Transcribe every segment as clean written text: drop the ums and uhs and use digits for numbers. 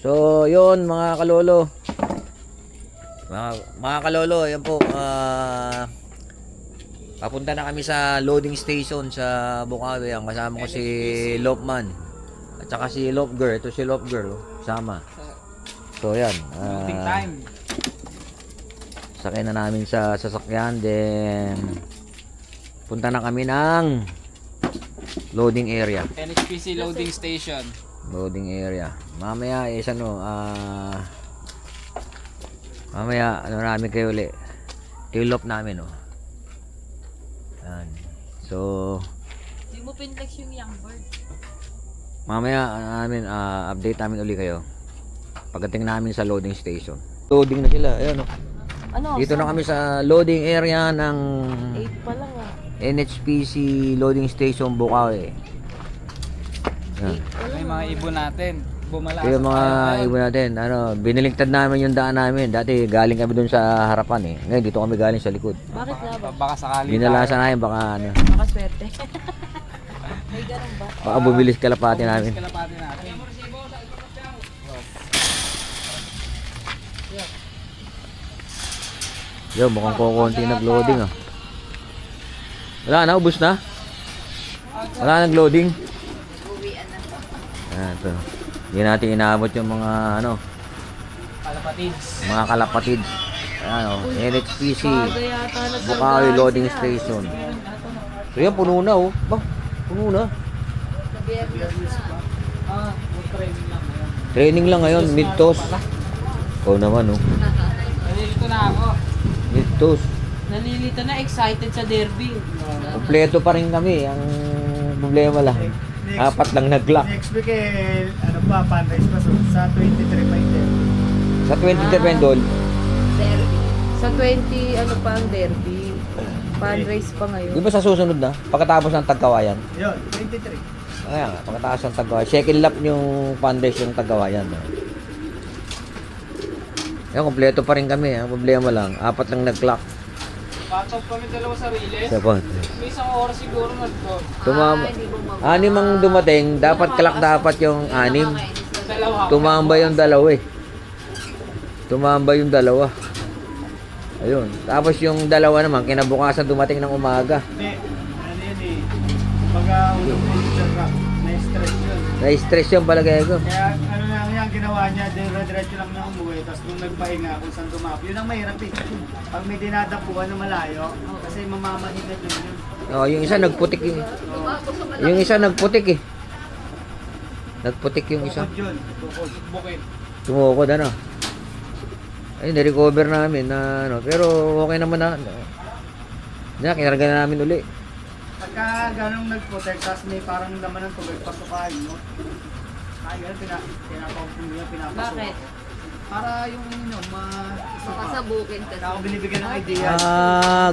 So, yun mga kalolo. Mga kalolo, yan po. Papunta na kami sa loading station sa Bukawi. Ang kasama ko si Lopman. At saka si Lopgirl. Ito si Lopgirl. Sama. So, yan. Loading time. Sakay na namin sa sasakyan. Then, punta na kami ng loading area. NHPC loading station. Loading area. Mamaya is mamaya namin kayo ulit. Tilop namin Yan. So Hindi mo pinlex yung young bird. mamaya update namin uli kayo pagdating namin sa loading station. Loading na sila. Ayun Ano? Dito na kami sa loading area ng 8 pa lang NHPC loading station Bukawi. Yan. May mga ibon natin. Bumalakas. Kaya mga ibon natin, biniligtad namin yung daan namin. Dati galing kami doon sa harapan Ngayon dito kami galing sa likod. Bakit nga ba? Baka sakali Binalasan namin baka Baka swerte. May ganun ba? baka bumilis kalapati namin. Kalapati natin. Yo, mukhang kukunti nag-loading Wala na, ubos na. Wala nag-loading. Ito. Hindi natin inaabot yung mga Kalapatids. mga kalapatids. NHPC Baga yata nagdagdag. Bukawi loading station. So yan, puno na Bah, puno na. Training lang ngayon. Training lang ngayon, mid-toss. Oo naman Nalilito na ako. Mid-toss. Nalilito na, excited sa derby. Kompleto pa rin kami. Ang problema lang, apat lang nag-lock. Next week fundraise pa sa 23 pa yung Sa 20 doon, Derby. Sa 20, pa ang derby. Fundraise pa ngayon. di ba sa susunod na? Pagkatapos ng Tagkawayan? Yun, 23. Kaya nga, pagkatapos ng Tagkawayan. Second lap yung fundraise yung Tagkawayan. Yan, kompleto pa rin kami. Ang problema lang, apat lang nag-clock. Patop kami dalawa sa riles. Sabon. May isang oras siguro nagdo. Anim ang dumating, dapat clock dapat yung anim. Dalawa. Tumambay yung dalawa Tumambay yung dalawa. Ayun. Tapos yung dalawa naman, kinabukasan dumating ng umaga. Hindi, Baga ulog na yung truck, na-stress yun. Na-stress yung palagay ko. Kaya lang yan, ginawa niya, diretso lang na umuwi, tapos nung nagpahinga kung saan tumap. Yun ang mahirap Pag may dinadapuan na malayo, kasi mamamahinat yun. Yung isa nagputik Yung isa nagputik Nagputik yung isa. Tukod yun, tukod. Bukid. Tumukod Ay, na-recover namin na pero okay naman kinarga na namin uli. Pagka ganong nag-protect, tapos may parang laman ng tubig, pasukain mo. Ganun, pinapasok. Bakit? Para yung Makasabukin ka. Ako binibigyan ng idea.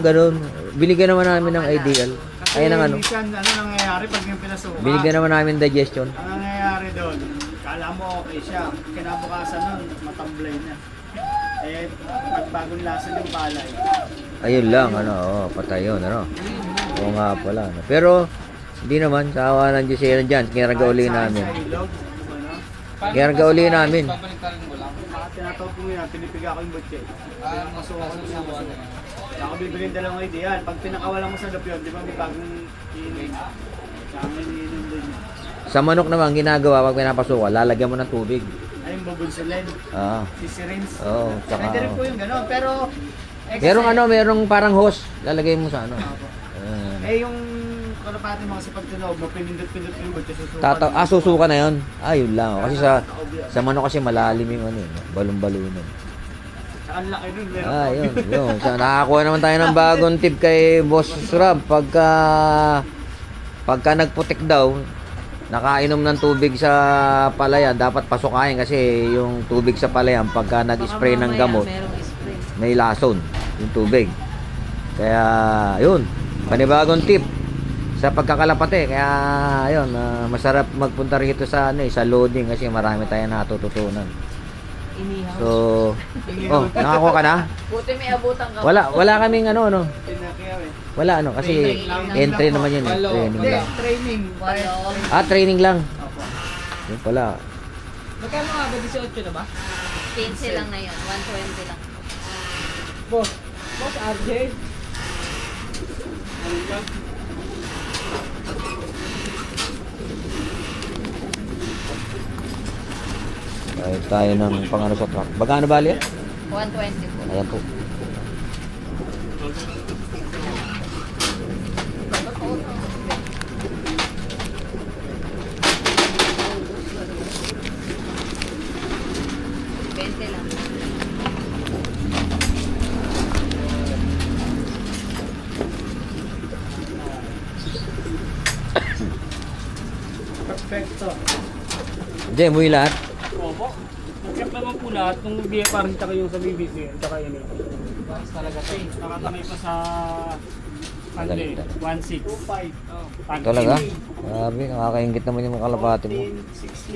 Ganun. Binigyan naman namin ng ideal. Kasi Ayun ang minsan, nangyayari pag yung pinasuka? Binigyan naman namin digestion. Ang nangyayari doon, kala mo okay siya. Kinabukasan nun, matamblay na. Pagbagong lasa ng palay. Ayun lang, patay yun, Oo nga pala. Pero, hindi naman, sa awa ng Diyos yan dyan, kinarga uli namin. Sa ilog, Kinarga uli namin. Babaliktarin mo lang. tinatawag ko yan, pinipiga ko yung butche. Masuwa ko sa buwan. Ako bibigyan dalawang ideal. Pag pinakawalan mo sa loob yun, di ba may bagong iinom? Sa amin iinom din. Sa manok naman, ginagawa pag pinapasuka, lalagyan mo ng tubig. Ay, yung bubulsilin. Sisirins. Oo, tsaka... Pwede rin po yung gano'n, pero... Merong parang hose, lalagay mo sa yung kalapati mo kasi pag tunog mo, pinindot-pindot yung butche, susuka. susuka na yun. Yun lang. Kasi sa manok kasi malalim yung balon-balunan. Saka ang laki nun, Yun. So, nakakuha naman tayo ng bagong tip kay Boss Rob. Pagka nagputik daw, nakainom ng tubig sa palayan, dapat pasukain kasi yung tubig sa palayan, pagka nag-spray ng gamot, may lason yung tubig. Kaya, yun. Panibagong tip sa pagkakalapate. Kaya, yun, masarap magpunta rito sa loading kasi marami tayong natututunan. Inihaw. So, nakakuha ka na? Buti may abutan ka. Wala kaming Pinakyaw eh. Wala kasi entry naman yun. Training Hindi, lang. training. Walo. Training lang. Opo. Yun pala. Magkano nga ba? 18 na ba? 15 lang na yun. 120 lang. Boss RJ. Ano ka? Kahit tayo ng pangano sa truck. Bagano bali yan? 120 po. Ayan po. Bente lang. Perfecto. Hindi, umuwi lahat. Opo. Mag-check naman po lahat nung BFR tsaka yung sa BBC tsaka yun eh. Basta talaga ito eh. Nakatamay pa sa Sunday. 1.6. 2.5. Talaga? Grabe, nakakaingit naman yung mga kalapati mo.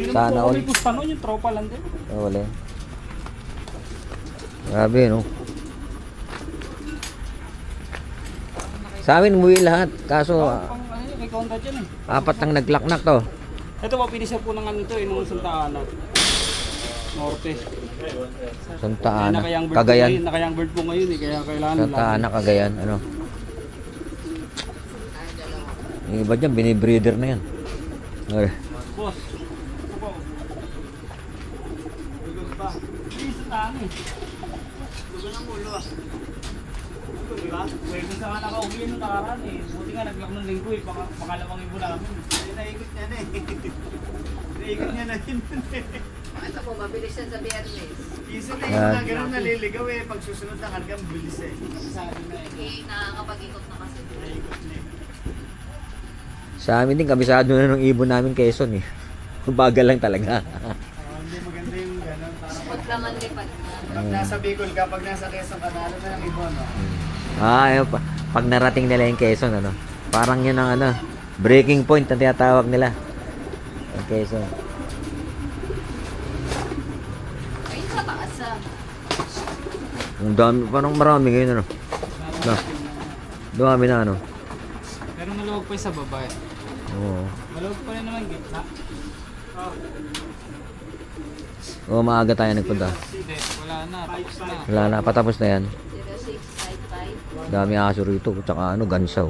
Sana all. May gusto nun yung tropa lang din. Oh, wala. Grabe, no? Sa amin, umuwi lahat. Kaso, Pang ano yun, may contact yan eh. apat nang naglaknak to. Ito po, pinisa po ng ano ito eh, nung Santa Ana. Norte. Santa Ana, Nakayang bird Cagayan. Po ngayon, nakayang bird po ngayon eh, kaya kailangan Santa Ana, Cagayan. Ano? Yung iba dyan, binibreeder na yan. Okay. Boss, ito po. Lugon pa. Hindi sa tani. Lugon ang ulo ah. Diba? Pwede sa nga nakauwi nung nakaraan eh. Buti nga naglock ng linggo eh. Pangalawang ibo namin. Naikot niya na eh. Naikot niya na yun. Ito po, mabilis yan sa biyernes. Easily, Yan. yung mga ganun naliligaw eh. Pag susunod na kargang bilis eh. Sabi na eh. Eh, nakakapag-ikot na kasi. Naikot niya. Sa amin din, kabisado na ng ibon namin Quezon eh. Bagal lang talaga. Hindi maganda yung ganun. Parang Pag laman lipad na. pag nasa Bicol ka, pag nasa Quezon ka, nalo na ng ibon. No? Ayun pa. Pag narating nila yung Quezon, ano? Parang yun ang ano, breaking point na tinatawag nila. Yung Quezon. Ay, sa taas ah. Ang dami, parang marami ngayon, ano? Na, dami na, ano? Pero maluwag pa yung sa baba eh. Oo. Maluwag pa rin naman gitna. Oh, Oo, maaga tayo nagpunta. hindi. Wala na. Tapos na. Wala na, patapos na yan. 0655 Daming aso rito, tsaka ano, gansaw.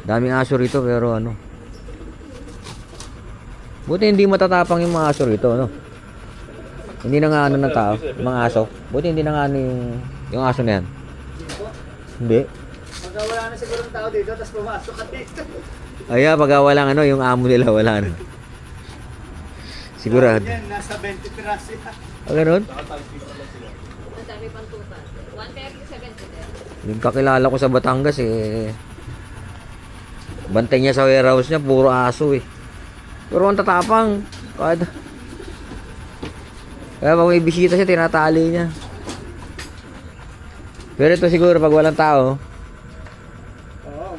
Daming aso rito, pero ano. Buti hindi matatapang yung mga aso rito, ano. Hindi na nga ano ng tao, yung mga aso. Buti hindi na nga ano yung aso na yan. Hindi. Pagka wala na siguro ng tao dito, tapos pumasok ka dito. Ay, pag walang ano, yung amo nila, wala na. Sigurado. Yan, nasa 20 piraso yan. Ah, ganun? Ang dami pang tuta. 137 Yung kakilala ko sa Batangas, eh. Bantay niya sa warehouse niya, puro aso, eh. Pero ang tatapang. Kaya pag may bisita siya, tinatali niya. Pero ito siguro, pag walang tao, Oo.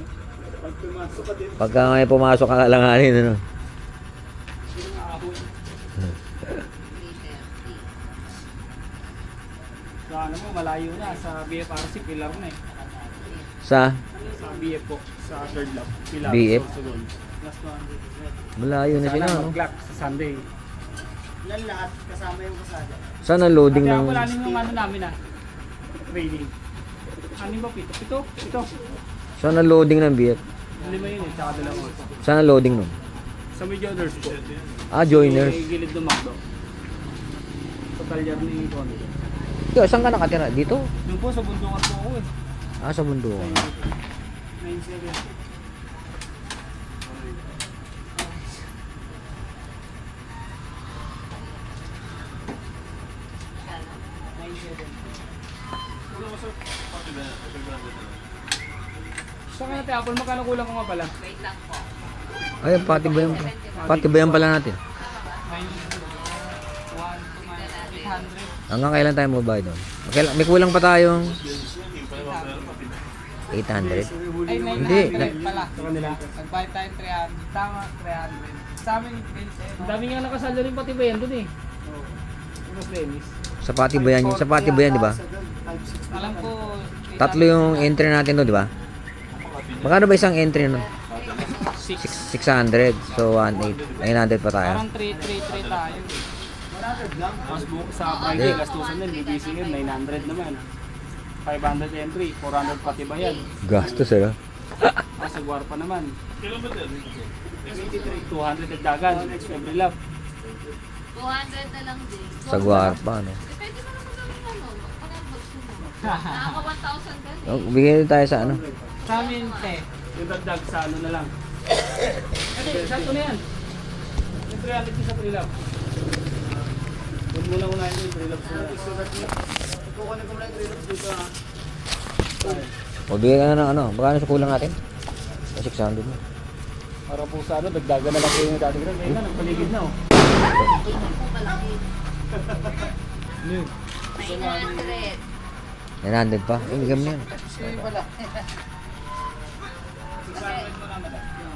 Pag pumasok ka dito, pagka may pumasok ka kalanganin, ano. Sa ano mo, malayo na. Sa BFRC, pilar na eh. Sa Sa BF po. Sa third lap. Pilar. BF? Susunod. Last 100. malayo na sila, Sana no? mag-lock sa Sunday. yan lahat kasama yung kasada. Saan ang loading Kaya ng... wala rin yung ano namin ah. Training. Ano ba? Pito? Saan ang loading ng BF? Lima yun eh. Tsaka dalawa. Saan ang loading nun? Sa may joiners po. Ah, joiners. May gilid ng McDo. Sa talyar ni Connie. Yo, saan ka nakatira? Dito? Yung po sa bundungan po ako eh. Ah, sa mundo. 9-7. Saan ka natin Apple? Magkano kulang ko nga pala? Wait lang po. Ay, pati ba yan? Pati ba yan pala natin? 800. Hanggang kailan tayo mabayad doon? May kulang pa tayong 800. Ay, 900 Hindi. pala. Sa kanila. Nag-buy tayo 300. Tama, 300. Sa amin, ang dami nga nakasalo rin pati ba yan dun eh. Oo. Mas Dennis. Sa pati ba yan? Sa pati ba yan, di ba? Alam ko, Tatlo yung entry natin doon, di ba? Magkano ba isang entry nun? 6. 600. So, 1,800. 900 pa tayo. Parang 333 tayo. 100 lang. Tapos sa Friday, gastusan din, BBC yun, 900 naman. 500 entry, 400 pati ba yan? Gastos, ano? Tapos sa Guarpa naman. 200 dagdagan, every lap. 200 na lang din. Sa Guarpa, ano? Depende mo naman naman ano. Parang gusto mo. Nakaka 1,000 ka Oh, bigyan tayo sa ano? Sa amin, te. Yung dagdag sa ano na lang. Kasi, sakto na yan. Yung 300 sa pre-lap. Huwag muna unahin yung pre-lap sa Kukunin ko muna yung 3 laps dito ha. O, bigyan ka na ng ano? Magkano sa kulang natin? 600 mo. para po sa ano, dagdagan na lang kayo yung dati. Ngayon na, nagpaligid na oh. Yun. 900. 900 pa? Eh, bigyan mo yan. Sige pala.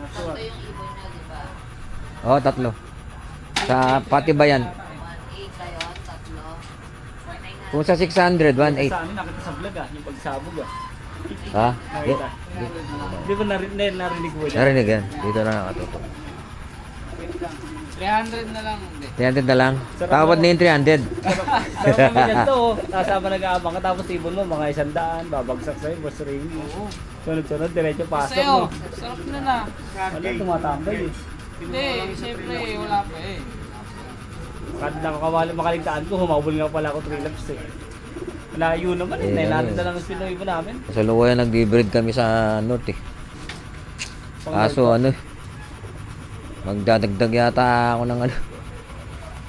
Tatlo yung ibon nyo, di ba? Oo, 3. Sa Patibayan. 1,800 kayo, tatlo. 4,900. Kung sa 600, 1.8. Sa amin nakita sa vlog ah, yung pagsabog ah. Ha? Nakita. Di ba narinig mo dyan? Narinig yan. Dito na nakatutok. 300 na lang. 300 na lang. Tawad na yung 300. Pero kami dyan to oh, nasa habang nag-aabang ka tapos ibon mo mga 100, babagsak sa'yo, boss ring. Sunod-sunod, diretso pasok mo. Sarap na na. Wala, tumatambay eh. Hindi, siyempre wala pa eh. Kada nakakawali makaligtaan ko, humabol nga pala ako 3 laps eh. Layo naman eh, 900 na lang ang spin ng ibon namin. Sa Luwayan, nag-breed kami sa North eh. Kaso ano eh. Magdadagdag yata ako ng ano.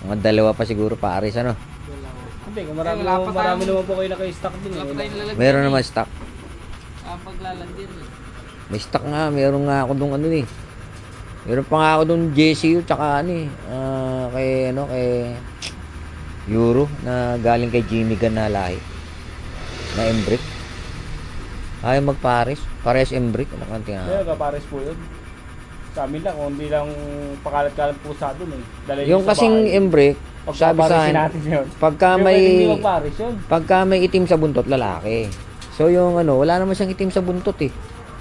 Mga 2 pa siguro pares ano. Hindi, kung marami naman po kayo naka-stock din eh. Meron naman stock. Paglalandi rin. May stock nga, meron nga ako dong ano eh. Meron pa nga ako dong JCU tsaka ano eh. Kay Euro na galing kay Jimmy Gan na lahi. Na Embrick. Ayaw magpares. Pares Embrick. Ano kanti nga. Kaya kapares po yun. Sa amin lang, kung hindi lang pakalat-kalat po sa doon eh. Dala Yung sa kasing bahay. Embrick, sabi sa Pagpaparesin akin, natin yun. pagka Hindi may pwedeng magpares yun. pagka may itim sa buntot, lalaki. So yung ano, wala naman siyang itim sa buntot eh.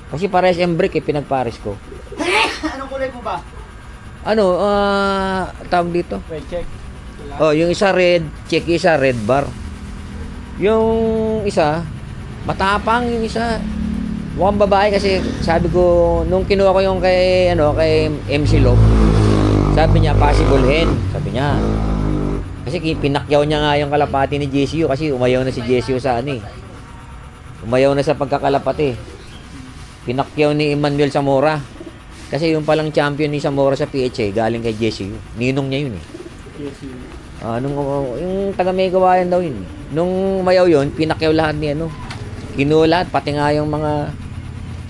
Kasi pares Embrick eh, pinagpares ko. Anong kulay po ba? Ano, tawag dito? Well, check. Oh, yung isa red, check isa red bar. Yung isa, matapang yung isa. Mukhang babae kasi sabi ko nung kinuha ko yung kay MC Lop. Sabi niya possible hen, sabi niya. Kasi pinakyaw niya nga yung kalapati ni JCU kasi umayaw na si JCU sa ano eh. Umayaw na sa pagkakalapati. Pinakyaw ni Emmanuel Zamora. Kasi yung palang champion ni Zamora sa PHA galing kay JCU. Ninong niya yun eh. Yes, yun. Yung taga may gawayan daw yun. Nung mayaw yun, pinakyaw lahat ni ano. Kinuha lahat, pati nga yung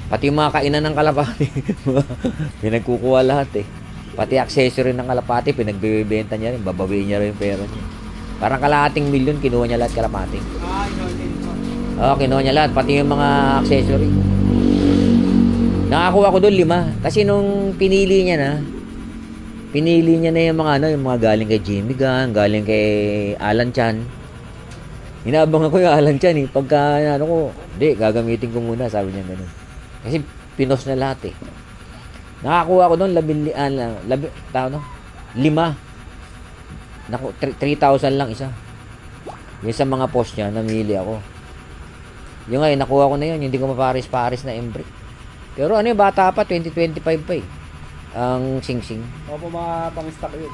pati yung mga kainan ng kalapati. Pinagkukuha lahat eh. Pati accessory ng kalapati, pinagbibenta niya rin, babawiin niya rin yung pera niya. Parang kalahating milyon, kinuha niya lahat kalapati. Oo, kinuha niya lahat, pati yung mga accessory. Nakakuha ko doon 5. Kasi nung pinili niya na yung mga yung mga galing kay Jimmy Gan, galing kay Alan Chan. Inaabangan ko yung Alan Chan eh. Pagka ko, hindi, gagamitin ko muna, sabi niya gano'n. Kasi pinos na lahat eh. Nakakuha ko doon 5. Naku, 3,000 lang isa. Yung sa mga post niya, namili ako. Yung ngayon, nakuha ko na yun, hindi ko maparis-paris na Embrick. Pero ano yung bata pa, 2025 pa eh. Ang sing-sing. Opo, mga pang-stock yun.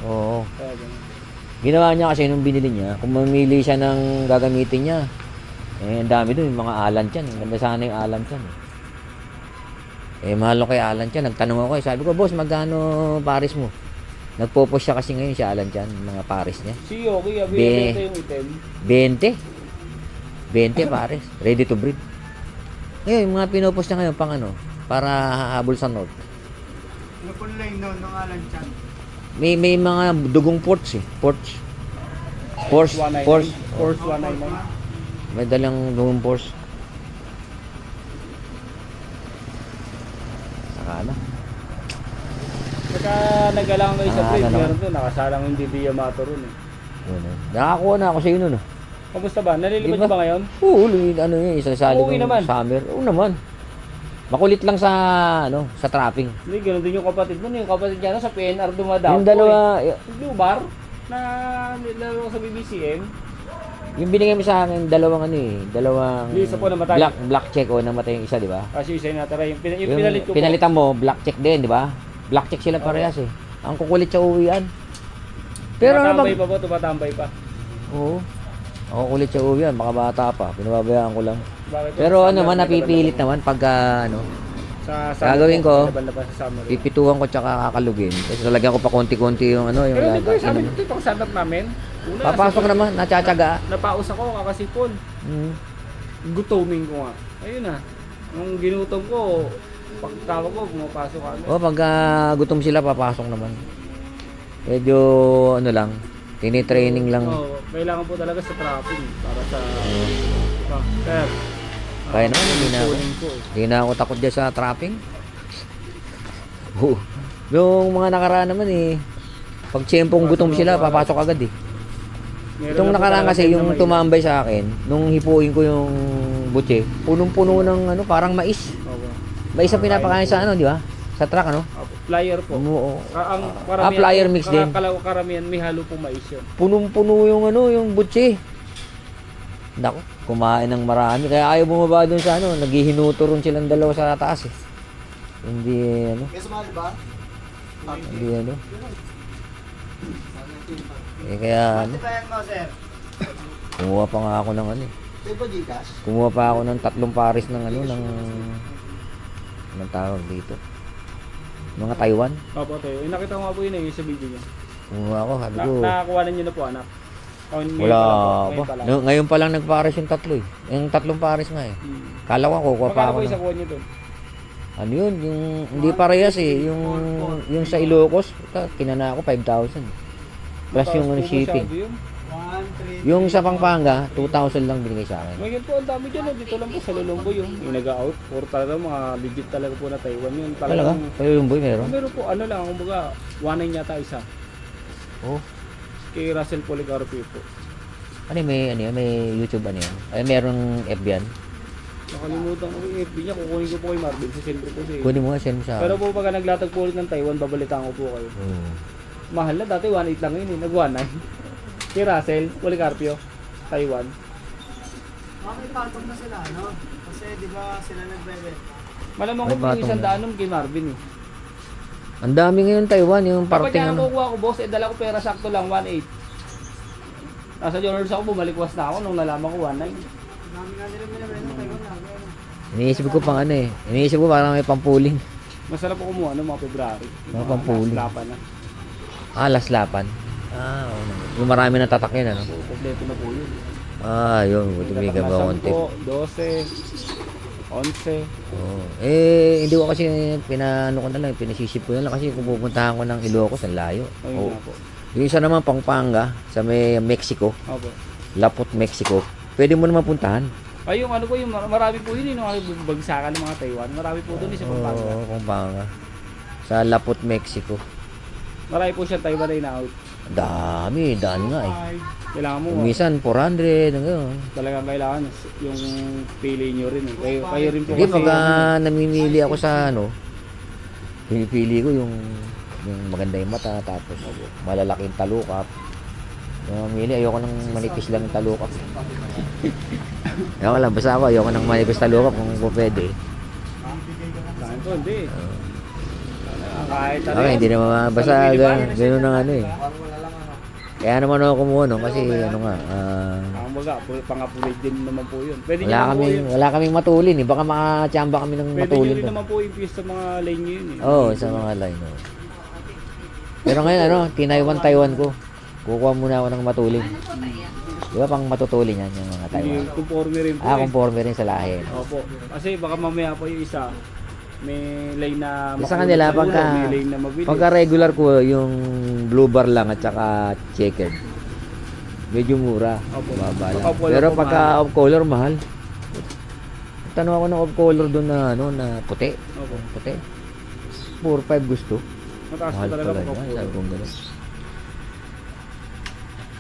Oo. Kaya ganun. Ginawa niya kasi nung binili niya, kung mamili siya ng gagamitin niya, ang dami doon, yung mga Alan Chan. Ang ganda sana yung Alan Chan. Mahal ko kay Alan Chan. Nagtanong ako sabi ko, boss, magkano pares mo? Nagpo-post siya kasi ngayon si Alan Chan, mga pares niya. Si Yogi, abiyento yung item. 20 pares. Ready to breed. Ngayon, yung mga pinopost niya ngayon, para hahabol sa North. Ano po nila yung noon ng Alan Chan? May mga dugong ports eh. Ports. Force 199. May dalang dugong ports. Saka ano? Saka nagalang kayo sa break, ano? meron doon, nakasalang yung DD Yamato ron eh. Yun, eh. Nakakuha na ako sa inyo no. Kamusta ba? Nalilipad Diba? ba ngayon? Oo, ano yun, isang sali Uuwi naman. summer. Oo naman. Makulit lang sa sa trapping. Hindi, ganoon din yung kapatid mo. Yung kapatid niya sa PNR dumadaan. Yung dalawa, Blue bar? na nilaro ko sa BBCM. Yung binigay mo sa akin, dalawang Yung isa po namatay. black check o namatay yung isa, di ba? Kasi isa yung natara. Yung Yung pinalit ko po. pinalitan mo, black check din, di ba? Black check sila parehas eh. Ang kukulit sa uwian. Pero ano Tumatambay bang... pa po, tumatambay pa. Oo. Ang kukulit sa uwian, baka bata pa. Pinababayaan ko lang. Bakit po? Pero Sa ano summer, man, may napipilit laban naman pagka ano, Sa gagawin ko, laban pa sa summer. pipituan ko tsaka kakalugin. Kasi lalagyan ko pa konti-konti yung ano, yung Pero hindi ko lagat. sabi dito, itong stand-up namin. Una, Papasok naman, natsatsaga. Napaus ako, kakasipon. Gutoming ko nga. Ayun na. Nung ginutom ko, pagtawa ko, pumapasok ka. O, pagka gutom sila, papasok naman. Medyo, ano lang, tinitraining lang. Oo, kailangan po talaga sa trapping para sa... Sir. Kaya naman, hindi na ako. Kunin ko eh. Hindi na ako takot dyan sa trapping. Oo. Yung mga nakaraan naman eh, pag tiyempong gutom sila, papasok agad eh. Meron Itong na po nakaraan talaga kasi, din yung na may- tumambay sa akin, nung hipuin ko yung butche, punong-puno ng ano, parang mais. Opo. Mais ang pinapakain sa ano, di ba? Sa truck, ano? Opo. Flyer po. Oo. Ang flyer mix din. Karamihan may halo po mais yun. Punong-puno yung ano, yung butche. Nako, kumain ng marami. Kaya ayaw bumaba dun sa ano, naghihinuto ron silang dalawa sa taas eh. Hindi ano, Kasi mahal ba? hindi ano. Eh kaya ano, Bayan mo, sir. kumuha pa nga ako ng ano eh. Ito ba Gcash? Kumuha pa ako ng 3 pares ng ano, ng tawag dito. Mga Taiwan. Opo, tayo. Nakita ko nga po yun eh, sa video niya. Kumuha ako, sabi ko. Nakakuha na niyo na po, anak. Oh, ngayon Wala pa lang po, pa. ngayon pa lang. Ngayon pa lang nagpares yung 3 eh. Yung 3 pares nga eh. Kala ko kukuha pa Magkano ako po ng... isa kuha niyo doon? Ano yun, yung hindi parehas eh, yung sa Ilocos, kinana ako 5,000. Plus yung ano, shipping. Yun. 1, 3, Yung sa Pampanga, 2,000 lang binigay sa akin. Ngayon po, ang dami dyan. Oh. Dito lang po sa Lulombo yung nag-out. Or talaga mga legit talaga po na Taiwan yun. Talaga? Kayo yung boy meron? Meron po, ano lang, kumbaga, 1.9 yata isa. Oh. Kay Russell Policarpio po. Ano yun, may YouTube ano yun? Ay, merong FB yan. Nakalimutan ko yung FB niya, kukunin ko po kay Marvin. Sisempre po siya. Kunin mo nga, send mo sa Pero po pagka naglatag po ulit ng Taiwan, babalitaan ko po kayo. Oh. Mahal na, dati 1.8 lang yun eh, nag-1.9. Kay Russell Policarpio, Taiwan. may patong na sila, no? Kasi di ba sila nagbebenta? Malamang May ko po yung batong isang na. daanom kay Marvin eh. Ang dami ngayon Taiwan, yung Kapag parting yan ano. kukuha ko boss, dala ko pera sakto lang 1.8. Nasa Journals ako, bumalikwas na ako nung nalaman ko 1.9. Dami nga nila binibenta, Taiwan lang. Iniisip ko pang ano eh. Iniisip ko parang may pampuling. Masarap po kumuha ng mga February. Mga pampuli. Lapan na. Ah, laslapan. Ah, oo naman. Yung marami nang tatak yun, ano? So, kompleto na po yun. Ah, yun. Buti may gawa konti. 10, 12, 11. Oo. Eh, hindi ko kasi pinano ko na lang, pinasisip ko na lang kasi kung pupuntahan ko ng Ilocos, ang layo. Ayun Oo. nga po. Yung isa naman, Pampanga, sa may Mexico, Opo. Lapot, Mexico. Pwede mo naman puntahan. Ay, yung ano po, yung marami po yun, yung bagsakan ng mga Taiwan. Marami po doon sa Pampanga. Oo, Pampanga. Sa Lapot, Mexico. Marami po siya Taiwan ay na-out. Dami, daan nga eh. Kailangan mo, Minsan, 400, hanggang. talagang kailangan yung pili nyo rin. Eh. Kayo rin po Hindi, pagka namimili ako sa ano, pinipili ko yung maganda yung mata, tapos malalaking talukap. Yung mamili, ayoko ng manipis lang yung talukap. Ayoko lang, basta ako, ayoko ng manipis talukap kung pwede. Saan po, hindi. Kahit ano Okay, yan. hindi naman, basta gano'n ang ano eh. Kaya naman ako kumuha no, kasi ano nga, Ang baga, pang-upgrade din naman po yun. Pwede nyo naman po yun. wala kaming matulin eh. Baka makachamba kami ng Pwede nyo matulin rin doon. naman po i-fuse sa mga lane nyo yun eh. Oo, sa mga line. Oh. Pero ngayon, ano, Taiwan ko. Kukuha muna ako ng matulin. Di ba pang matutulin yan yung mga Taiwan? Hindi, conforme rin po Ah, eh. conforme rin sa lahi. Opo. Kasi baka mamaya po yung isa, may lane na Sa kanila, makulong sa pagka, ulo, may lane na mabilis. pagka regular ko, yung blue bar lang at saka checkered. Medyo mura. Opo. Baba lang. Pagka off-color Pero po, pagka off-color, mahal. Tanong ako ng off-color doon na, ano, na puti. Opo. Puti. 4-5 gusto. Mataas po Mahal talaga pala pag yun. off-color. Sabi kong ganun.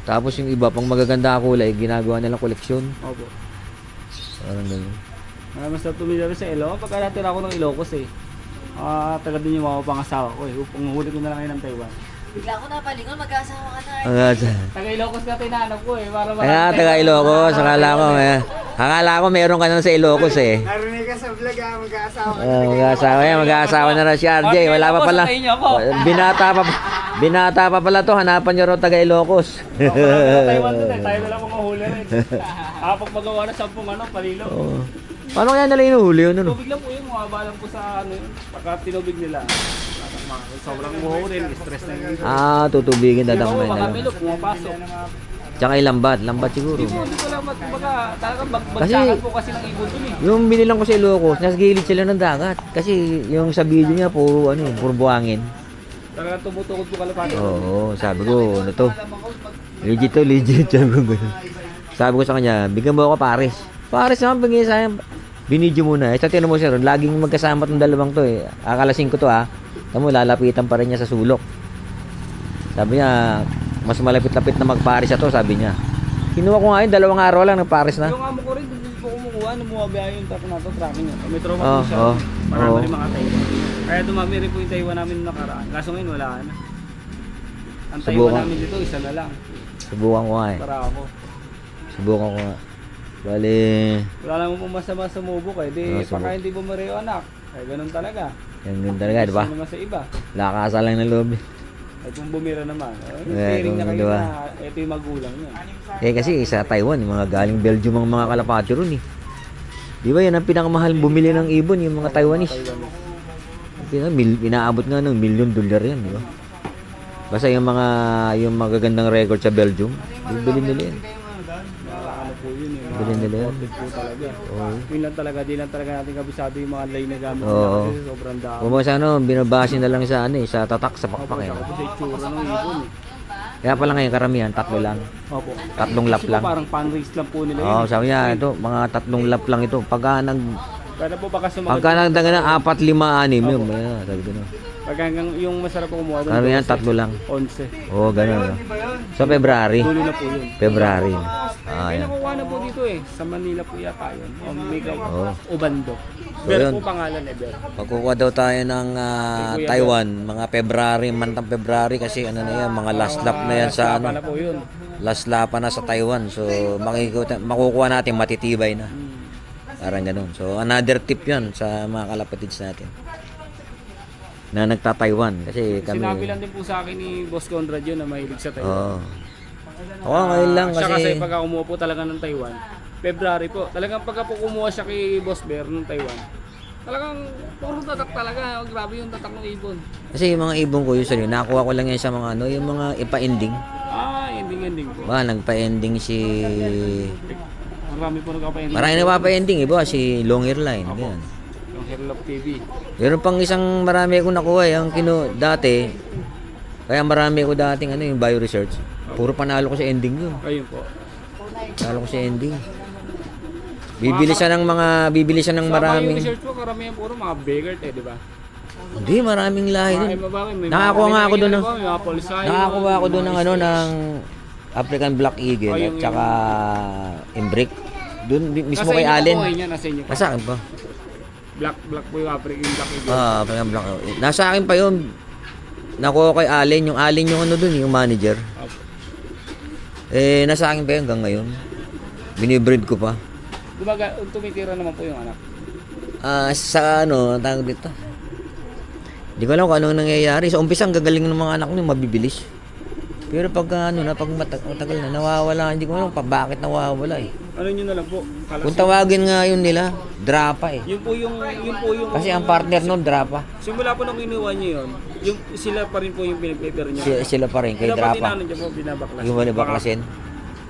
Tapos yung iba, pang magaganda ang kulay, ginagawa nilang koleksyon. Opo. Parang ganun. Mas natuloy rin sa Ilocos. Pagka natira ako ng Ilocos eh. Taga din yung mga pangasawa ko eh. Panghuli ko na lang ngayon ng Taiwan. Bigla ko napalingon, mag-asawa ka na. Taga Ilocos ka tinanap ko eh. Para Taga Ilocos, akala ko meron ka na sa Ilocos eh. Narinig ka sa vlog ha, mag-aasawa ka. Mag-aasawa yan, mag-aasawa na rin si RJ. Wala pa pala. Binata pa pala to, hanapan nyo raw taga Ilocos. Taiwan doon eh. Tayo na lang mamahuli rin. Kapag magawa na 10 palilo. Oo. Paano kaya nila inuhuli yun? Ano? Tubig lang po yun, mababa lang po sa ano yun. Pagka tinubig nila, sobrang muho rin, stress na yun. Tutubigin dadang Oo, may baka na lang. milo, pumapasok. Tsaka lambat siguro. Hindi ko lang kumbaga, talagang Kasi- bagsakan po kasi ng ibon dun eh. Yung binilang ko sa Ilocos, nasa gilid sila ng dagat. Kasi yung sa video niya, puro buhangin. Talagang tumutukod po kalapati. Oo, sabi ko, ano to? Legit to, legit. Sabi ko ganun. Sabi ko sa kanya, bigyan mo ako Paris. Paris naman, bigyan sa akin. Binidyo muna. Sa tinan mo siya ron, laging magkasama tong dalawang to eh. Akalasing ko to ha. Tamo, lalapitan pa rin niya sa sulok. Sabi niya, mas malapit-lapit na mag-Paris to, sabi niya. Kinuha ko nga yun, 2 araw lang nag-Paris na. Yung amo ko rin, hindi ko kumukuha, numuwabiya yung tapo na to, tracking yun. May trauma Oo, po siya. oo, Marami oo. rin mga Taiwan. Kaya dumami rin po yung Taiwan namin nung nakaraan. Kaso ngayon wala na. Ang Taiwan Subukan. namin dito, isa na lang. Subukan ko nga eh. Para ako. Subukan ko nga. Bali, Wala naman po masama sa mubok eh. Di, Oo, subok. pagka hindi bumareo anak. Ay ganun talaga. yan yun talaga, di ba? Gusto naman sa iba. Lakasa lang ng loob. Ay kung bumira naman. Yung Eh, pairing na kung kayo di ba? na, ito yung magulang niya. Eh kasi sa Taiwan, yung mga galing Belgium ang mga kalapati ron eh. Di ba yan ang pinakamahal bumili ng ibon, yung mga Taiwanese. Inaabot nga ng $1 million yan, di ba? Basta yung magagandang record sa Belgium, bibili nila yan. Ano po yun eh. Bili nila yan. Imported po talaga. Oo. Yun lang talaga, di lang talaga natin kabisado yung mga line na gamit Oo. nila kasi sobrang dami. Kung sa ano, binabase na lang sa ano eh, sa tatak, sa pakpak eh. Ako sa itsura ng ibon eh. Kaya pala ngayon karamihan, 3 lang. Opo. 3 lap Kasi po lang. parang pan-race lang po nila Oo, yun. sabi niya, ito, mga 3 lap lang ito. Kaya po baka sumagot. Pagka nagdaga ng 4, 5, 6 yun, sabi ko na. Pag hanggang yung masarap po kumuha doon. Karamihan 3 lang. 11. Oo, ganun. No? So, February. Dulo na po yun. February. May Yan. nakukuha na po dito eh. Sa Manila po yata yun. O Mega Oo. Ubando. So, Pero yun. po pangalan eh, Ber. Pagkukuha daw tayo ng Taiwan, mga February, mantang February kasi ano na yan, mga last lap na yan sa Pala ano. po yun. Last lap na sa Taiwan. So, makukuha natin, matitibay na. Hmm. Parang ganun. So, another tip yan sa mga kalapatids natin. Na nagta-Taiwan. Kasi kami... Sinabi lang din po sa akin ni Boss Conrad yun na mahilig sa Taiwan. Oo. Oo, ngayon lang Siya kasi kasi... pagka kumuha po talaga ng Taiwan, February po. Talagang pagka po kumuha siya kay Boss Bear ng Taiwan, talagang puro tatak talaga. Oh, grabe yung tatak ng ibon. Kasi yung mga ibon ko, usually, nakuha ko lang yan sa mga ano, yung mga ipa-ending. Ending po. Ba, nagpa-ending si... Marami po nagkapa-ending. Marami nagpapa-ending, iba, si Long Airline. Ganyan. Yung Herlock TV. Meron pang isang marami akong nakuha, yung dati, kaya marami ako dating ano, yung bio research. Puro panalo ko sa ending yun. Ayun po. Panalo ko sa ending. Bibili siya ng Yung maraming... research po, karamihan puro mga beggar di ba? Hindi, maraming lahi Ay, dun. babae, may Nakakuha nga ako dun ng... May mga polisayo. Nakakuha ako doon ng ano, ng African Black Eagle at yung- saka Imbrick. Doon mismo Nasa kay inyo po Allen. ngayon yan, nasa inyo po. Nasa akin pa. Black po yung African Black Eagle. African Black. Nasa akin pa yun. Nakuha ko kay Allen. Yung Allen yung ano doon, yung manager. Opo. Nasa akin pa yun hanggang ngayon. Binibreed ko pa. Tumitira naman po yung anak. Sa ano, ang tawag dito. Hindi ko alam kung anong nangyayari. Sa umpisa, ang gagaling ng mga anak nyo, mabibilis. Pero pag matagal na, nawawala. Hindi ko alam bakit nawawala eh. Ano nyo na lang po? Kung tawagin nga yun nila, drapa eh. Yun po yung Kasi ang partner nun, drapa. simula po nung kinuha nyo yun, sila pa rin po yung pinag-paper nyo. Sila pa rin, kay drapa. Dapat po, binabaklas. Yung manibaklasin.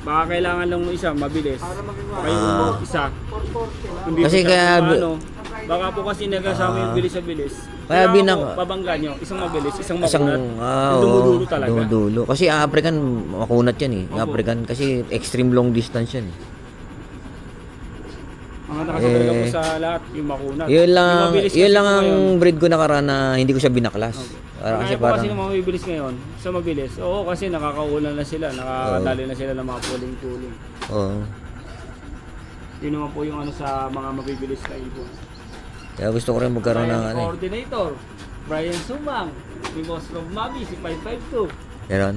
Baka kailangan lang ng isa, mabilis. Kayo po, isa. Hindi Kasi po siya kaya- ano, baka po kasi nagkasama yung bilis sa bilis. Kaya po, babangga nyo, isang mabilis, isang Isang, makunat. Yung dumudulo talaga. Dumudulo. Kasi African, makunat yan eh. Opo. African, kasi extreme long distance yan eh. Ang nakasabay po sa lahat, yung makunat. Yun lang, Yung mabilis yun kasi lang po ang ngayon. breed ko nakaraan na hindi ko siya binaklas. Kaya Kasi po parang, kasi ng mga mabibilis ngayon, sa mabilis, oo kasi nakakaulan na sila, nakakadali na sila ng mga puling-puling. oo. Yun naman po yung ano sa mga mabibilis na ibon. Kaya gusto ko rin magkaroon ng ano eh. Coordinator, Brian Sumang. May Boss Rob Mabi, si 552. Meron?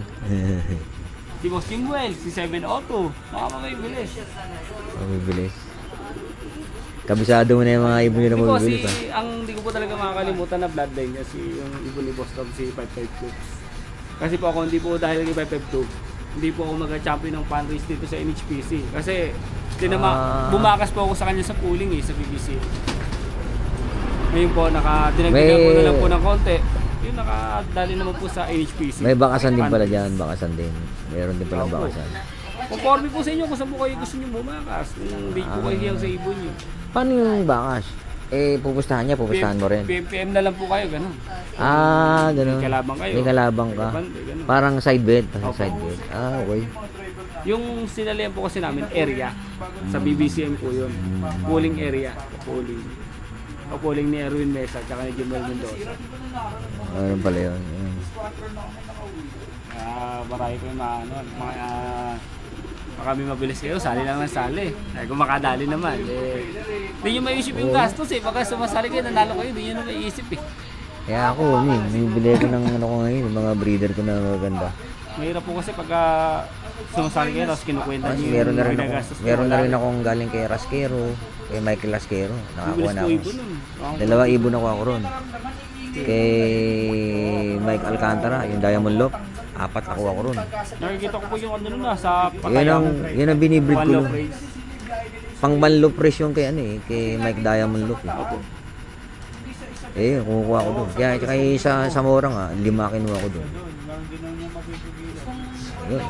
Si Boss Jimwell, si 702. Baka mabibilis. Mabibilis. Kabisado mo na yung mga ibon nyo na Hindi po, mabibilis ha. ang hindi ko po talaga makakalimutan na bloodline niya, si yung ibon ni Boss Rob, si 552. Kasi po ako, hindi po dahil kay 552, hindi po ako mag-champion ng fan race dito sa NHPC. Kasi bumakas po ako sa kanya sa pooling sa BBC. Ngayon po, dinagdagan ko na lang po ng konti. Yung nakadali naman po sa NHPC. May bakasan din pala dyan, bakasan din. Meron din palang bakasan. Conforme po sa inyo kung saan po kayo gusto nyo bumakas. Kung hindi po kayo hiyaw sa ibon nyo. Paano yung bakas? Pupustahan niya, pupustahan mo rin. PM na lang po kayo, ganun. Ganun. May kalabang kayo. May kalabang ka. May bande, ganun. Parang side bed. Opo. Side bed. Okay. Yung sinalihan po kasi namin, area. Sa BBCM po yun. Pooling area. Pooling. O pooling ni Erwin Mesa, tsaka ni Jimwell Mendoza. Ano pala yun? Marami po yung kami mabilis kayo, sali lang ng sali. Kung makadali naman, hindi nyo maiisip yung gastos Pagka sumasali kayo, nanalo kayo, hindi nyo na maiisip Kaya ako, bibili ko ng ano ko ngayon, yung mga breeder ko na maganda. Mahirap po kasi pagka sumasali kayo, tapos kinukwenta Kasi nyo meron na rin ginagastos po. meron na rin akong galing kay Rasquero, kay Michael Rasquero. Nakakuha na ako. Bibilis po ibon nun. 2 ibon ako ron. Kay Mike Alcantara, yung Diamond Lock, 4 ako ron. Nakikita ko po yung ano nun sa patayang Yun ang binibreed ko One lang. Love Race. Pang banlo press yung kay kay Mike Diamond Lock. Kukuha ko doon. Kaya kay sa Zamora nga, 5 kinuha ko doon. Yun,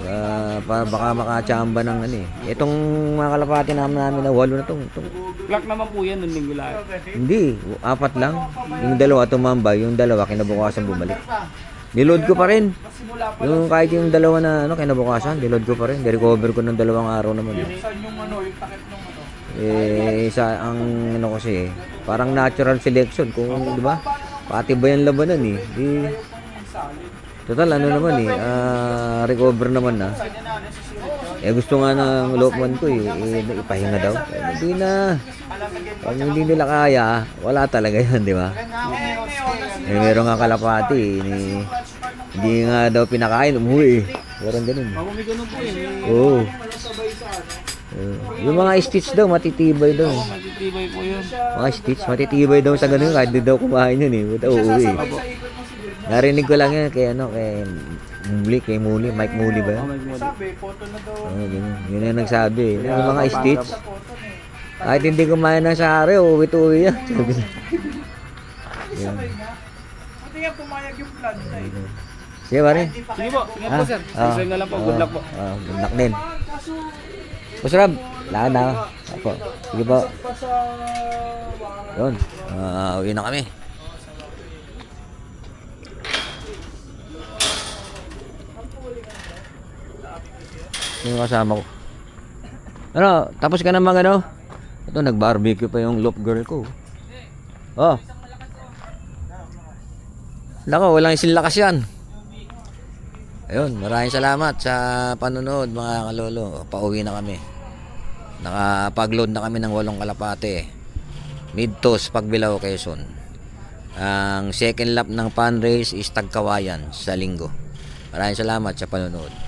baka makachamba ng Itong mga kalapati namin na 8 na to. Black naman po yan nung linggo lahat. Hindi, 4 lang. Yung 2 tumamba, yung 2 kinabukasan bumalik. Niload ko pa rin. Yung kahit yung 2 na kinabukasan, niload ko pa rin. Di-recover ko ng 2 araw naman. Isa ang kasi parang natural selection kung di ba? Pati ba yung labanan total naman recover naman na. Gusto nga ng Lokman ko ipahinga daw. Hindi na. Pag hindi nila kaya, wala talaga yan, di ba? Meron nga kalapati, hindi nga daw pinakain, umuwi Meron ganun. May ganun po Oo. Yung mga stitch daw, matitibay daw. Matitibay po yun. Mga stitch, matitibay daw sa ganun, kahit di daw kumain yun Buta uuwi. Narinig ko lang yan kay kay Muli, Mike Muli ba yan? Yun ang nagsabi. Yung mga stitch, kahit hindi kumain ng sari, uwi-uwi yan. Hindi nga pumayag yung plan Sige pare. Sige po sir. Sige na lang po. Good luck po. Good luck din. Pusrab, lakad na ako. Apo. Sige po. Yun. Uwi na kami. Yung kasama ko. Tapos ka naman Ito, nag-barbecue pa yung loop girl ko. Nako, walang isin lakas yan. Ayun, maraming salamat sa panonood mga kalolo. Pauwi na kami. Nakapag-load na kami ng 8 kalapate. Midtos, Pagbilao, Quezon. Ang second lap ng fan race is Tagkawayan sa linggo. Maraming salamat sa panonood.